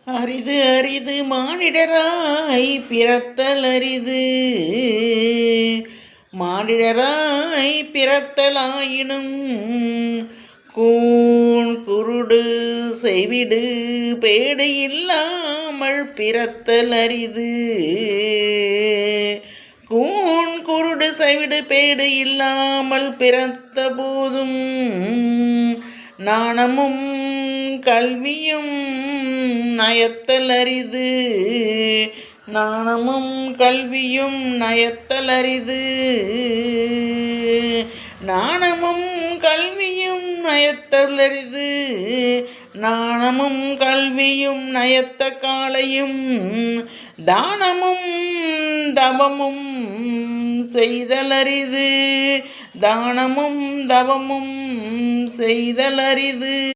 அரிது அரிது மானிடராய் பிறத்தல் அரிது. மானிடராய் பிறத்தலாயினும் கூன் குருடு செய்விடு பேடு இல்லாமல் பிறத்தல் அரிது. கூன் குருடு செய்விடு பேடு இல்லாமல் பிறத்த போதும் நாணமும் கல்வியும் நயத்தல் அரிது. நாணமும் கல்வியும் நயத்தல் அரிது. நாணமும் கல்வியும் நயத்தல் அரிது. நாணமும் கல்வியும் நயத்த காலையும் தானமும் தவமும் செய்தல் அரிது. தானமும் தவமும் செய்தல் அரிது.